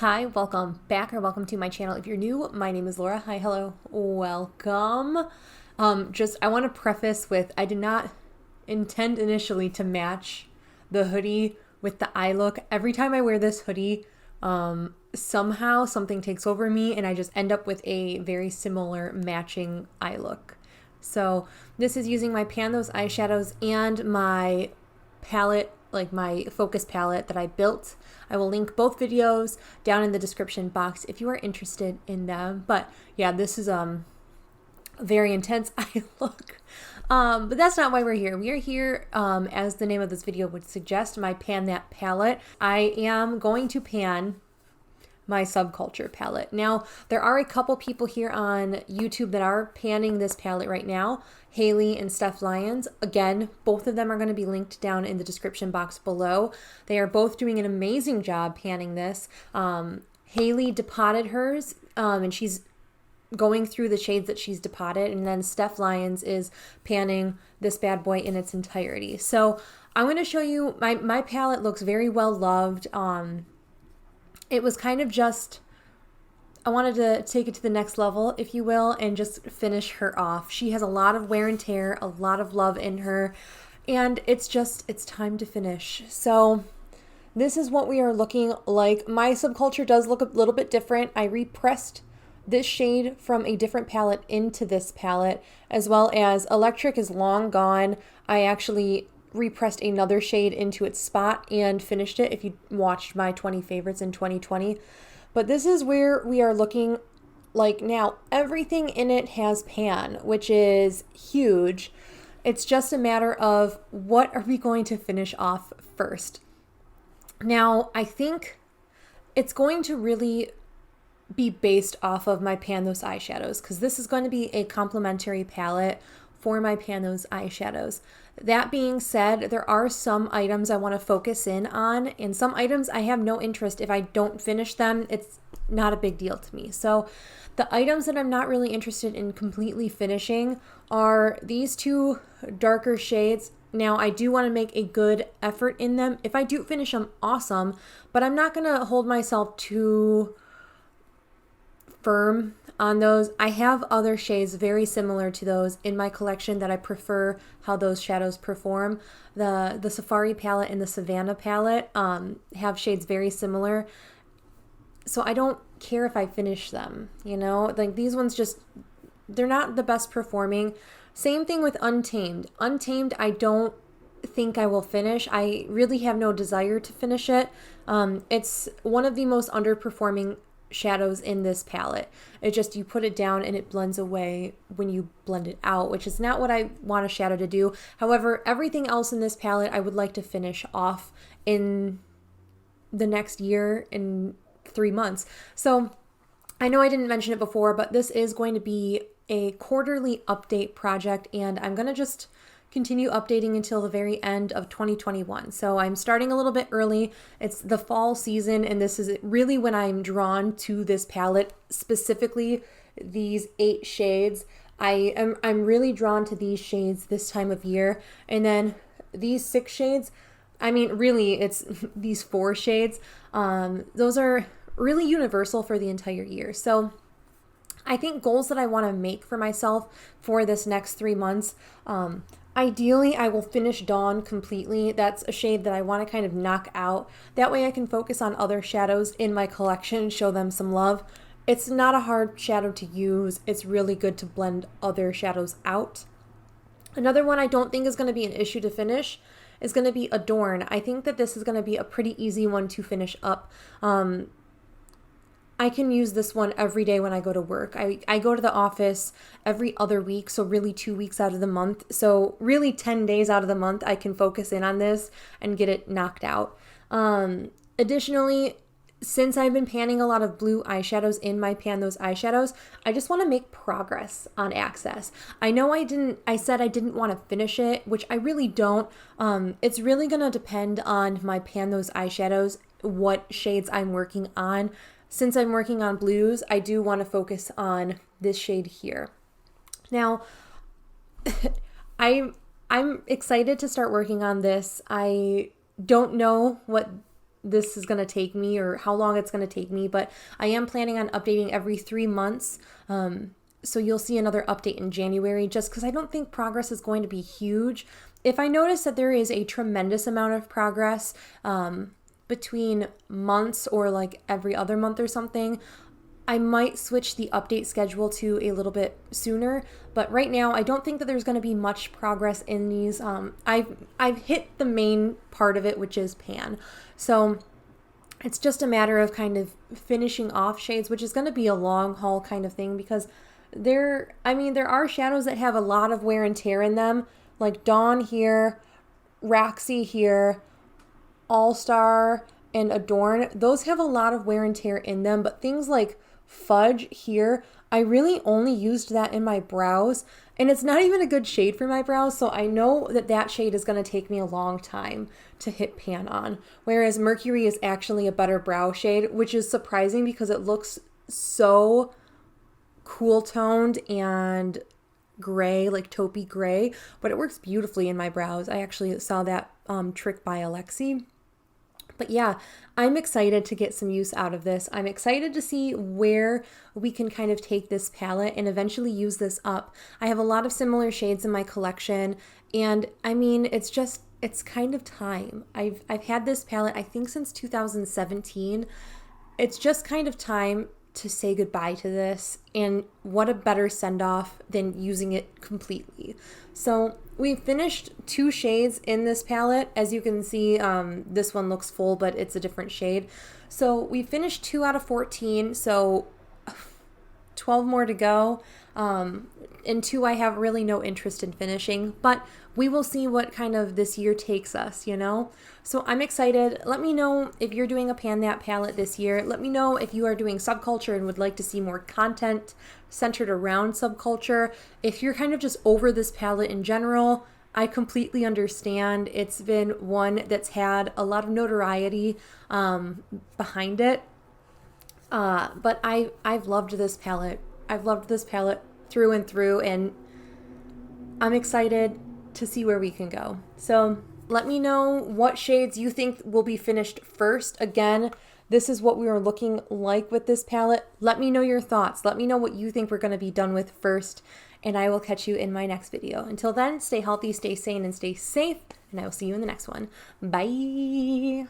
Hi, welcome back or welcome to my channel. If you're new, my name is Laura. Hi, hello, welcome. I want to preface with I did not intend initially to match the hoodie with the eye look. Every time I wear this hoodie, somehow something takes over me and I just end up with a very similar matching eye look. So this is using my Pan Those eyeshadows and my palette, like my focus palette that I built. I will link both videos down in the description box if you are interested in them. But yeah, this is very intense eye look. But that's not why we're here. We are here, as the name of this video would suggest, my Pan That palette. I am going to pan my Subculture palette. Now, there are a couple people here on YouTube that are panning this palette right now, Haley and Steph Lyons. Again, both of them are going to be linked down in the description box below. They are both doing an amazing job panning this. Haley depotted hers, and she's going through the shades that she's depotted, and then Steph Lyons is panning this bad boy in its entirety. So I'm going to show you, my palette looks very well loved. It was kind of just, I wanted to take it to the next level, if you will, and just finish her off. She has a lot of wear and tear, a lot of love in her, and it's time to finish. So this is what we are looking like. My Subculture does look a little bit different. I repressed this shade from a different palette into this palette, as well as Electric is long gone. I actually repressed another shade into its spot and finished it if you watched my 20 favorites in 2020. But this is where we are looking like now. Everything in it has pan, which is huge. It's just a matter of what are we going to finish off first. Now, I think it's going to really be based off of my Pan Those eyeshadows, because this is going to be a complementary palette for my Pan Those eyeshadows. That being said, there are some items I want to focus in on, and some items I have no interest. If I don't finish them, it's not a big deal to me. So the items that I'm not really interested in completely finishing are these two darker shades. Now, I do want to make a good effort in them. If I do finish them, awesome, but I'm not going to hold myself too firm on those. I have other shades very similar to those in my collection that I prefer how those shadows perform. The Safari palette and the Savannah palette have shades very similar. So I don't care if I finish them, you know? Like these ones they're not the best performing. Same thing with Untamed. Untamed, I don't think I will finish. I really have no desire to finish it. It's one of the most underperforming shadows in this palette. It just, you put it down and it blends away when you blend it out, which is not what I want a shadow to do. However, everything else in this palette I would like to finish off in the next year, in 3 months. So I know I didn't mention it before, but this is going to be a quarterly update project, and I'm going to just continue updating until the very end of 2021. So I'm starting a little bit early. It's the fall season, and this is really when I'm drawn to this palette, specifically these 8 shades. I'm really drawn to these shades this time of year. And then these 6 shades, I mean, really it's these 4 shades. Those are really universal for the entire year. So I think goals that I want to make for myself for this next 3 months, ideally, I will finish Dawn completely. That's a shade that I want to kind of knock out. That way I can focus on other shadows in my collection, show them some love. It's not a hard shadow to use. It's really good to blend other shadows out. Another one I don't think is going to be an issue to finish is going to be Adorn. I think that this is going to be a pretty easy one to finish up. I can use this one every day when I go to work. I go to the office every other week, so really 2 weeks out of the month. So really 10 days out of the month, I can focus in on this and get it knocked out. Additionally, since I've been panning a lot of blue eyeshadows in my Pan Those eyeshadows, I just want to make progress on Access. I know I said I didn't want to finish it, which I really don't. It's really going to depend on my Pan Those eyeshadows, what shades I'm working on. Since I'm working on blues, I do want to focus on this shade here. Now, I'm excited to start working on this. I don't know what this is going to take me or how long it's going to take me, but I am planning on updating every 3 months. So you'll see another update in January just because I don't think progress is going to be huge. If I notice that there is a tremendous amount of progress between months or like every other month or something, I might switch the update schedule to a little bit sooner. But right now, I don't think that there's going to be much progress in these. I've hit the main part of it, which is pan. So it's just a matter of kind of finishing off shades, which is going to be a long haul kind of thing because there are shadows that have a lot of wear and tear in them, like Dawn here, Raxi here, All Star, and Adorn. Those have a lot of wear and tear in them, but things like Fudge here, I really only used that in my brows, and it's not even a good shade for my brows, so I know that that shade is going to take me a long time to hit pan on, whereas Mercury is actually a better brow shade, which is surprising because it looks so cool toned and gray, like taupey gray, but it works beautifully in my brows. I actually saw that trick by Alexi. But yeah, I'm excited to get some use out of this. I'm excited to see where we can kind of take this palette and eventually use this up. I have a lot of similar shades in my collection, and I mean, it's kind of time. I've had this palette, I think, since 2017. It's just kind of time to say goodbye to this, and what a better send-off than using it completely. So we finished 2 shades in this palette. As you can see, this one looks full, but it's a different shade. So we finished 2 out of 14, so 12 more to go. And 2 I have really no interest in finishing, but we will see what kind of this year takes us, you know? So I'm excited. Let me know if you're doing a Pan That palette this year. Let me know if you are doing Subculture and would like to see more content centered around Subculture. If you're kind of just over this palette in general, I completely understand. It's been one that's had a lot of notoriety behind it. But I've loved this palette. I've loved this palette through and through, and I'm excited to see where we can go. So let me know what shades you think will be finished first. Again, this is what we were looking like with this palette. Let me know your thoughts. Let me know what you think we're going to be done with first, and I will catch you in my next video. Until then, stay healthy, stay sane, and stay safe, and I will see you in the next one. Bye!